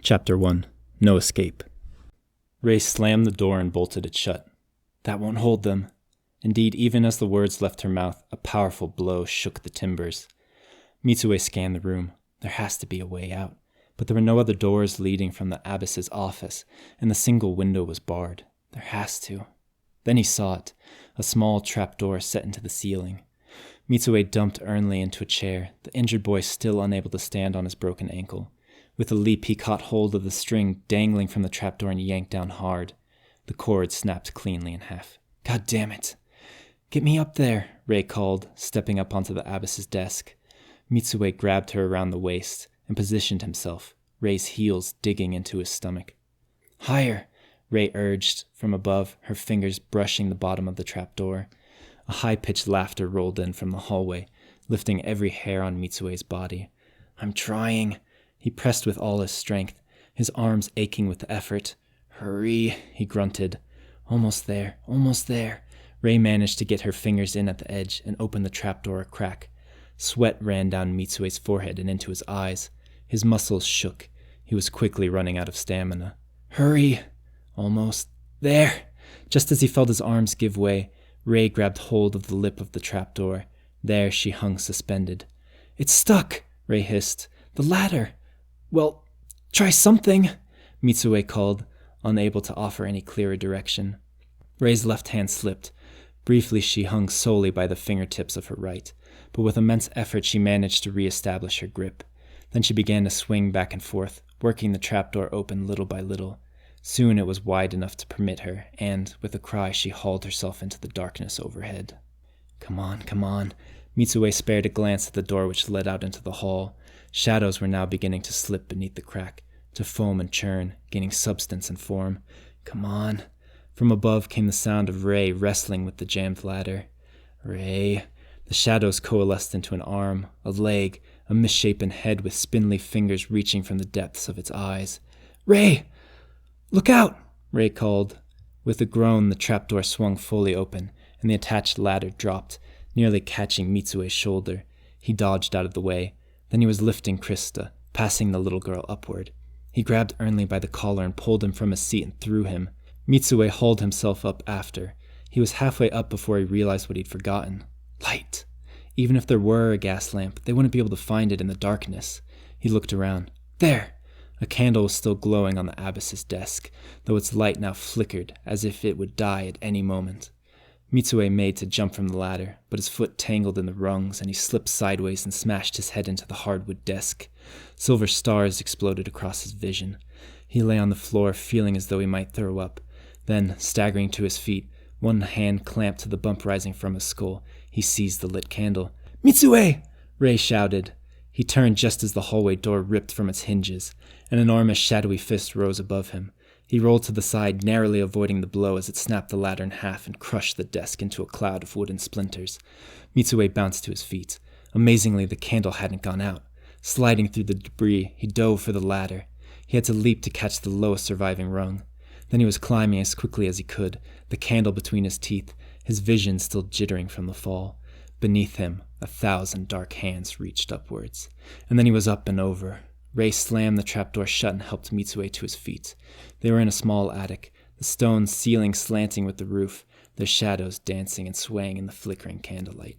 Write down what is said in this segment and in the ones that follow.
Chapter 1. No Escape. Ray slammed the door and bolted it shut. That won't hold them. Indeed, even as the words left her mouth, a powerful blow shook the timbers. Mitsue scanned the room. There has to be a way out. But there were no other doors leading from the abbess's office, and the single window was barred. There has to. Then he saw it, a small trapdoor set into the ceiling. Mitsue dumped Ernley into a chair, the injured boy still unable to stand on his broken ankle. With a leap, he caught hold of the string dangling from the trapdoor and yanked down hard. The cord snapped cleanly in half. God damn it! Get me up there, Ray called, stepping up onto the abbess's desk. Mitsue grabbed her around the waist and positioned himself, Ray's heels digging into his stomach. Higher, Ray urged from above, her fingers brushing the bottom of the trapdoor. A high-pitched laughter rolled in from the hallway, lifting every hair on Mitsue's body. I'm trying. He pressed with all his strength, his arms aching with the effort. Hurry, he grunted. Almost there, almost there. Ray managed to get her fingers in at the edge and open the trapdoor a crack. Sweat ran down Mitsue's forehead and into his eyes. His muscles shook. He was quickly running out of stamina. Hurry! Almost there. Just as he felt his arms give way, Ray grabbed hold of the lip of the trapdoor. There she hung suspended. It's stuck, Ray hissed. The ladder. Well, try something, Mitsue called, unable to offer any clearer direction. Ray's left hand slipped. Briefly she hung solely by the fingertips of her right, but with immense effort she managed to re-establish her grip. Then she began to swing back and forth, working the trapdoor open little by little. Soon it was wide enough to permit her, and, with a cry, she hauled herself into the darkness overhead. Come on, come on. Mitsue spared a glance at the door which led out into the hall. Shadows were now beginning to slip beneath the crack, to foam and churn, gaining substance and form. Come on. From above came the sound of Ray wrestling with the jammed ladder. Ray. The shadows coalesced into an arm, a leg, a misshapen head with spindly fingers reaching from the depths of its eyes. Ray! Look out! Ray called. With a groan, the trapdoor swung fully open, and the attached ladder dropped, nearly catching Mitsue's shoulder. He dodged out of the way. Then he was lifting Krista, passing the little girl upward. He grabbed Ernley by the collar and pulled him from his seat and threw him. Mitsue hauled himself up after. He was halfway up before he realized what he'd forgotten. Light. Even if there were a gas lamp, they wouldn't be able to find it in the darkness. He looked around. There! A candle was still glowing on the abbess's desk, though its light now flickered as if it would die at any moment. Mitsue made to jump from the ladder, but his foot tangled in the rungs and he slipped sideways and smashed his head into the hardwood desk. Silver stars exploded across his vision. He lay on the floor, feeling as though he might throw up. Then, staggering to his feet, one hand clamped to the bump rising from his skull, he seized the lit candle. Mitsue! Ray shouted. He turned just as the hallway door ripped from its hinges. An enormous shadowy fist rose above him. He rolled to the side, narrowly avoiding the blow as it snapped the ladder in half and crushed the desk into a cloud of wooden splinters. Mitsue bounced to his feet. Amazingly, the candle hadn't gone out. Sliding through the debris, he dove for the ladder. He had to leap to catch the lowest surviving rung. Then he was climbing as quickly as he could, the candle between his teeth, his vision still jittering from the fall. Beneath him, 1,000 dark hands reached upwards. And then he was up and over. Ray slammed the trapdoor shut and helped Mitsue to his feet. They were in a small attic, the stone ceiling slanting with the roof, their shadows dancing and swaying in the flickering candlelight.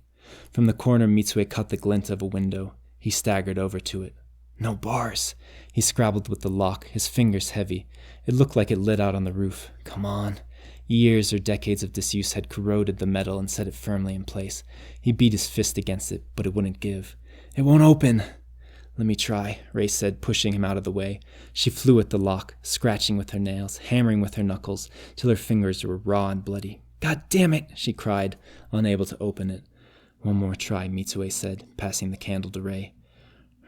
From the corner, Mitsue caught the glint of a window. He staggered over to it. No bars. He scrabbled with the lock, his fingers heavy. It looked like it lit out on the roof. Come on. Years or decades of disuse had corroded the metal and set it firmly in place. He beat his fist against it, but it wouldn't give. It won't open. Let me try, Ray said, pushing him out of the way. She flew at the lock, scratching with her nails, hammering with her knuckles, till her fingers were raw and bloody. God damn it, she cried, unable to open it. One more try, Mitsue said, passing the candle to Ray.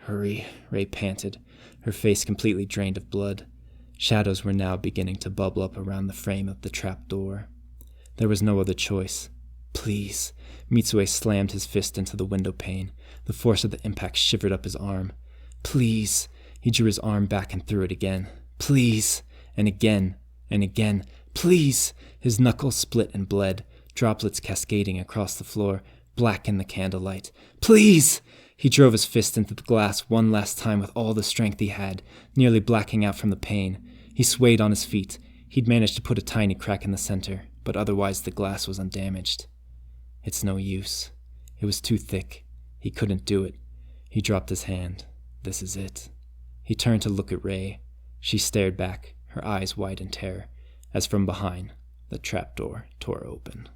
Hurry, Ray panted, her face completely drained of blood. Shadows were now beginning to bubble up around the frame of the trap door. There was no other choice. Please. Mitsue slammed his fist into the window pane. The force of the impact shivered up his arm. Please. He drew his arm back and threw it again. Please. And again. And again. Please. His knuckles split and bled, droplets cascading across the floor, black in the candlelight. Please. He drove his fist into the glass one last time with all the strength he had, nearly blacking out from the pain. He swayed on his feet. He'd managed to put a tiny crack in the center, but otherwise the glass was undamaged. It's no use. It was too thick. He couldn't do it. He dropped his hand. This is it. He turned to look at Ray. She stared back, her eyes wide in terror, as from behind, the trapdoor tore open.